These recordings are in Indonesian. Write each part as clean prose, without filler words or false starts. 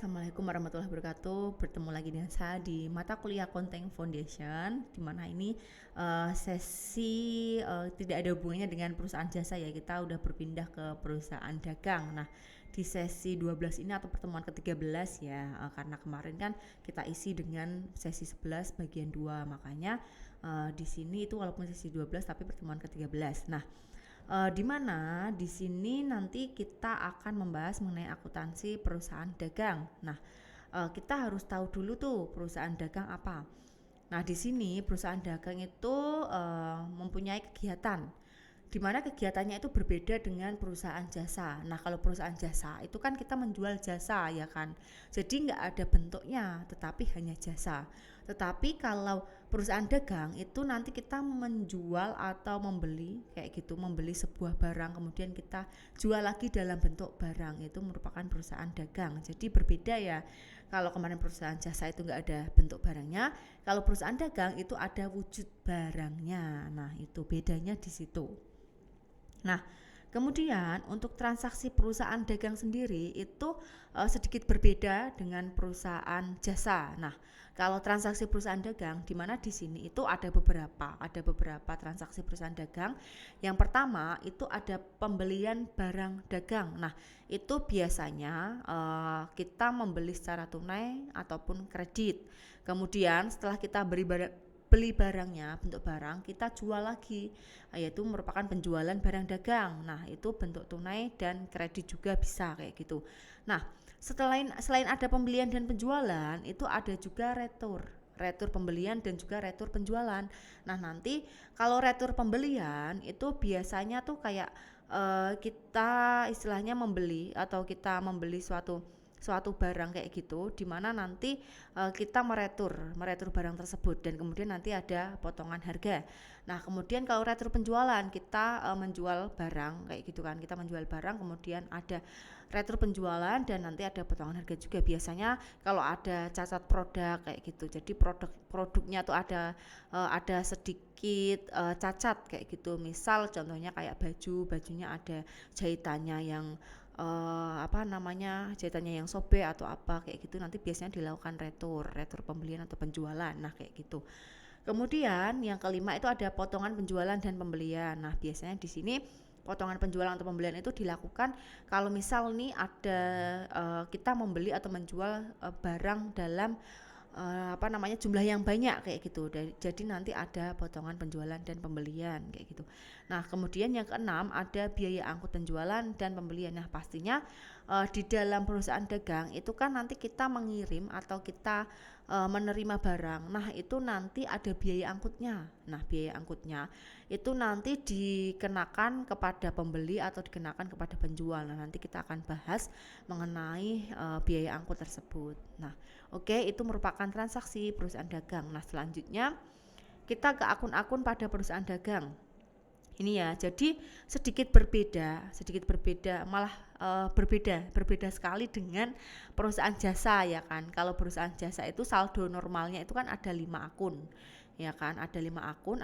Assalamualaikum warahmatullahi wabarakatuh. Bertemu lagi dengan saya di mata kuliah Accounting Foundation, di mana ini sesi tidak ada hubungannya dengan perusahaan jasa ya. Kita udah berpindah ke perusahaan dagang. Nah, di sesi 12 ini atau pertemuan ke-13 ya, karena kemarin kan kita isi dengan sesi 11 bagian 2. Makanya di sini itu walaupun sesi 12 tapi pertemuan ke-13. Nah, di mana di sini nanti kita akan membahas mengenai akuntansi perusahaan dagang. Nah, kita harus tahu dulu tuh perusahaan dagang apa. Nah, di sini perusahaan dagang itu mempunyai kegiatan di mana kegiatannya itu berbeda dengan perusahaan jasa. Nah, kalau perusahaan jasa itu kan kita menjual jasa ya kan. Jadi nggak ada bentuknya, tetapi hanya jasa. Tetapi kalau perusahaan dagang itu nanti kita menjual atau membeli kayak gitu, membeli sebuah barang kemudian kita jual lagi dalam bentuk barang, itu merupakan perusahaan dagang. Jadi berbeda ya. Kalau kemarin perusahaan jasa itu nggak ada bentuk barangnya, kalau perusahaan dagang itu ada wujud barangnya. Nah, itu bedanya di situ. Nah, kemudian untuk transaksi perusahaan dagang sendiri itu sedikit berbeda dengan perusahaan jasa. Nah, kalau transaksi perusahaan dagang, di mana di sini itu ada beberapa transaksi perusahaan dagang. Yang pertama itu ada pembelian barang dagang. Nah, itu biasanya kita membeli secara tunai ataupun kredit. Kemudian setelah kita beli barangnya, bentuk barang, kita jual lagi, yaitu merupakan penjualan barang dagang. Nah, itu bentuk tunai dan kredit juga bisa kayak gitu. Nah, selain ada pembelian dan penjualan, itu ada juga retur pembelian dan juga retur penjualan. Nah, nanti kalau retur pembelian itu biasanya tuh kayak kita istilahnya membeli atau kita membeli suatu barang kayak gitu, di mana nanti kita meretur barang tersebut dan kemudian nanti ada potongan harga. Nah, kemudian kalau retur penjualan kita menjual barang kayak gitu kan, kita menjual barang kemudian ada retur penjualan dan nanti ada potongan harga juga. Biasanya kalau ada cacat produk kayak gitu, jadi produknya tuh ada sedikit cacat kayak gitu. Misal contohnya kayak bajunya ada jahitannya yang jahitannya yang sobek atau apa kayak gitu, nanti biasanya dilakukan retur pembelian atau penjualan. Nah, kayak gitu. Kemudian yang kelima itu ada potongan penjualan dan pembelian. Nah, biasanya di sini potongan penjualan atau pembelian itu dilakukan kalau misal nih ada kita membeli atau menjual barang dalam jumlah yang banyak kayak gitu. Jadi nanti ada potongan penjualan dan pembelian kayak gitu. Nah, kemudian yang keenam ada biaya angkut penjualan dan pembelian. Nah, pastinya di dalam perusahaan dagang itu kan nanti kita mengirim atau kita menerima barang. Nah, itu nanti ada biaya angkutnya. Nah, biaya angkutnya itu nanti dikenakan kepada pembeli atau dikenakan kepada penjual. Nah, nanti kita akan bahas mengenai biaya angkut tersebut. Nah, oke, itu merupakan transaksi perusahaan dagang. Nah, selanjutnya kita ke akun-akun pada perusahaan dagang. Ini ya, jadi sedikit berbeda, malah berbeda sekali dengan perusahaan jasa ya kan. Kalau perusahaan jasa itu saldo normalnya itu kan ada 5 akun. Ya kan, ada 5 akun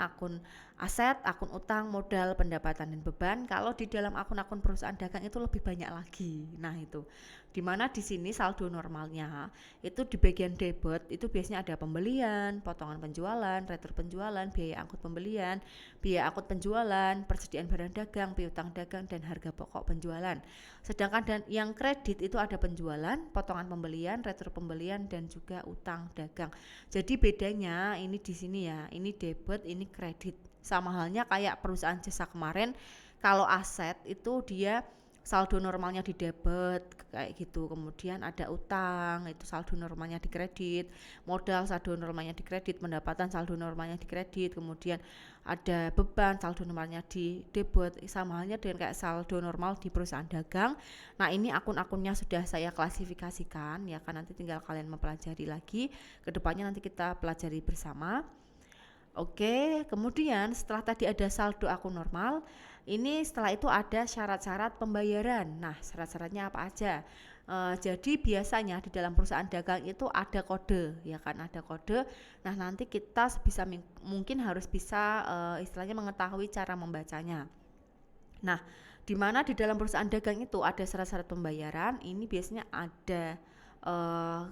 aset, akun utang, modal, pendapatan dan beban. Kalau di dalam akun-akun perusahaan dagang itu lebih banyak lagi. Nah, itu dimana di sini saldo normalnya itu di bagian debit itu biasanya ada pembelian, potongan penjualan, retur penjualan, biaya angkut pembelian, biaya angkut penjualan, persediaan barang dagang, piutang dagang, dan harga pokok penjualan. Sedangkan dan yang kredit itu ada penjualan, potongan pembelian, retur pembelian, dan juga utang dagang. Jadi bedanya ini di sini ya, ini debit, ini kredit. Sama halnya kayak perusahaan jasa kemarin, kalau aset itu dia saldo normalnya di debit kayak gitu, kemudian ada utang itu saldo normalnya di kredit, modal saldo normalnya di kredit, pendapatan saldo normalnya di kredit, kemudian ada beban saldo normalnya di debit. Sama halnya dengan kayak saldo normal di perusahaan dagang. Nah, ini akun-akunnya sudah saya klasifikasikan ya kan, nanti tinggal kalian mempelajari lagi, kedepannya nanti kita pelajari bersama. Oke, kemudian setelah tadi ada saldo akun normal, ini setelah itu ada syarat-syarat pembayaran. Nah, syarat-syaratnya apa aja? Jadi biasanya di dalam perusahaan dagang itu ada kode, ya kan, ada kode. Nah, nanti kita sebisa mungkin harus bisa istilahnya mengetahui cara membacanya. Nah, di mana di dalam perusahaan dagang itu ada syarat-syarat pembayaran. Ini biasanya ada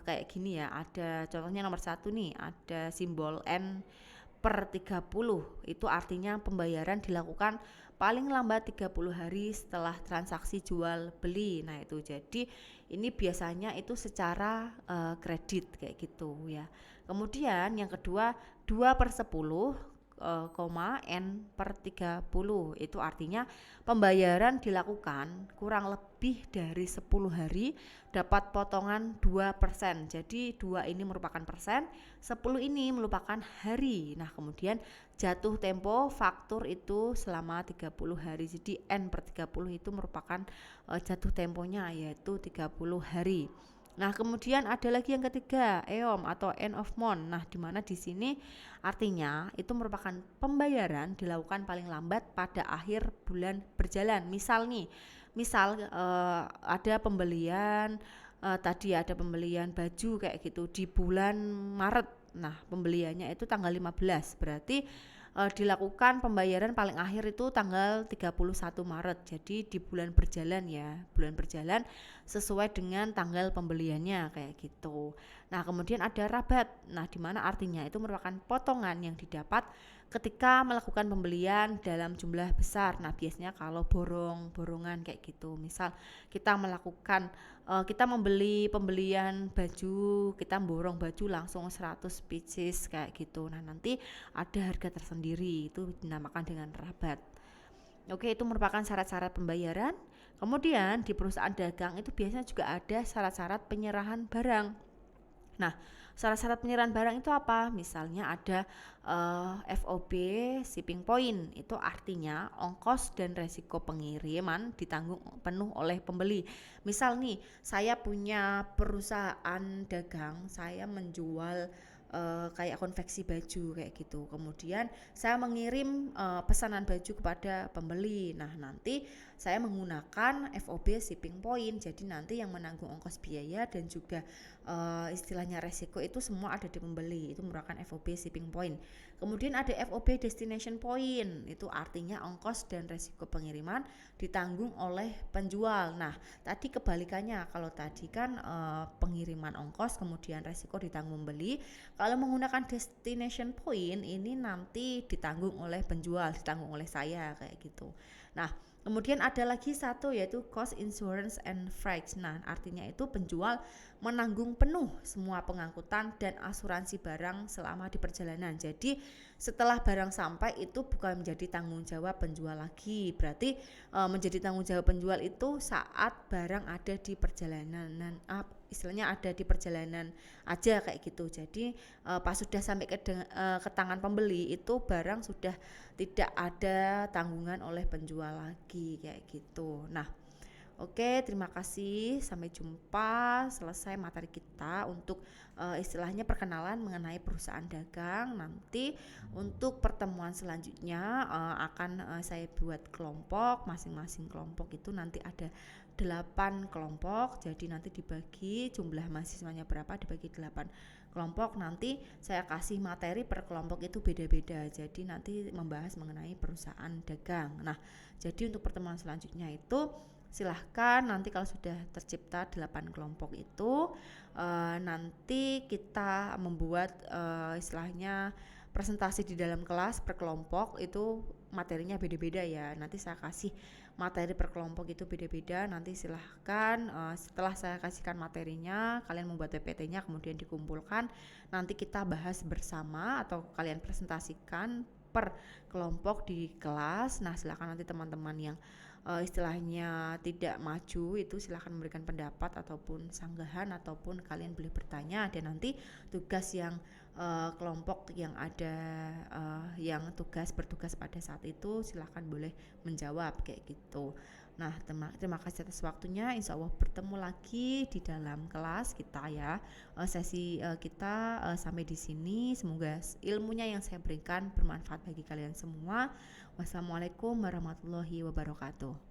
kayak gini ya, ada contohnya nomor satu nih, ada simbol N per 30, itu artinya pembayaran dilakukan paling lambat 30 hari setelah transaksi jual beli. Nah itu jadi ini biasanya itu secara kredit kayak gitu ya. Kemudian yang kedua 2/10 N per 30, itu artinya pembayaran dilakukan kurang lebih dari 10 hari dapat potongan 2%. Jadi 2 ini merupakan persen, 10 ini merupakan hari. Nah kemudian jatuh tempo faktur itu selama 30 hari. Jadi N per 30 itu merupakan jatuh temponya, yaitu 30 hari. Nah, kemudian ada lagi yang ketiga, EOM atau end of month. Nah, di mana di sini artinya itu merupakan pembayaran dilakukan paling lambat pada akhir bulan berjalan. Misal nih, ada pembelian tadi ada pembelian baju kayak gitu di bulan Maret. Nah, pembeliannya itu tanggal 15. Berarti dilakukan pembayaran paling akhir itu tanggal 31 Maret. Jadi di bulan berjalan ya, bulan berjalan sesuai dengan tanggal pembeliannya kayak gitu. Nah, kemudian ada rabat. Nah, di mana artinya itu merupakan potongan yang didapat ketika melakukan pembelian dalam jumlah besar. Nah, biasanya kalau borongan kayak gitu. Misal kita membeli pembelian baju, kita borong baju langsung 100 pieces kayak gitu. Nah, nanti ada harga tersendiri, itu dinamakan dengan rabat. Oke, itu merupakan syarat-syarat pembayaran. Kemudian di perusahaan dagang itu biasanya juga ada syarat-syarat penyerahan barang. Nah, syarat-syarat penyerahan barang itu apa? Misalnya ada FOB shipping point, itu artinya ongkos dan resiko pengiriman ditanggung penuh oleh pembeli. Misal nih, saya punya perusahaan dagang, saya menjual kayak konveksi baju kayak gitu. Kemudian saya mengirim pesanan baju kepada pembeli. Nah, nanti saya menggunakan FOB shipping point. Jadi nanti yang menanggung ongkos biaya dan juga istilahnya resiko itu semua ada di pembeli. Itu merupakan FOB shipping point. Kemudian ada FOB destination point. Itu artinya ongkos dan resiko pengiriman ditanggung oleh penjual. Nah, tadi kebalikannya. Kalau tadi kan pengiriman ongkos kemudian resiko ditanggung pembeli. Kalau menggunakan destination point ini nanti ditanggung oleh penjual, ditanggung oleh saya kayak gitu. Nah, kemudian ada lagi satu yaitu cost insurance and freight. Nah, artinya itu penjual menanggung penuh semua pengangkutan dan asuransi barang selama di perjalanan. Jadi setelah barang sampai itu bukan menjadi tanggung jawab penjual lagi. Berarti menjadi tanggung jawab penjual itu saat barang ada di perjalanan, istilahnya ada di perjalanan aja kayak gitu. Jadi pas sudah sampai ke tangan pembeli itu barang sudah tidak ada tanggungan oleh penjual lagi kayak gitu. Nah, oke, terima kasih. Sampai jumpa. Selesai materi kita untuk istilahnya perkenalan mengenai perusahaan dagang. Nanti untuk pertemuan selanjutnya akan saya buat kelompok. Masing-masing kelompok itu nanti ada 8 kelompok. Jadi nanti dibagi jumlah mahasiswanya berapa, dibagi 8 kelompok. Nanti saya kasih materi per kelompok itu beda-beda. Jadi nanti membahas mengenai perusahaan dagang. Nah, jadi untuk pertemuan selanjutnya itu silahkan nanti kalau sudah tercipta 8 kelompok itu nanti kita membuat istilahnya presentasi di dalam kelas per kelompok itu materinya beda-beda ya. Nanti saya kasih materi per kelompok itu beda-beda. Nanti silahkan setelah saya kasihkan materinya kalian membuat PPT-nya kemudian dikumpulkan. Nanti kita bahas bersama atau kalian presentasikan per kelompok di kelas. Nah, silakan nanti teman-teman yang istilahnya tidak maju itu silahkan memberikan pendapat ataupun sanggahan ataupun kalian boleh bertanya, dan nanti tugas yang kelompok yang ada yang bertugas pada saat itu silahkan boleh menjawab kayak gitu. Nah, terima kasih atas waktunya. Insya Allah bertemu lagi di dalam kelas kita ya. Sesi kita sampai di sini. Semoga ilmunya yang saya berikan bermanfaat bagi kalian semua. Wassalamualaikum warahmatullahi wabarakatuh.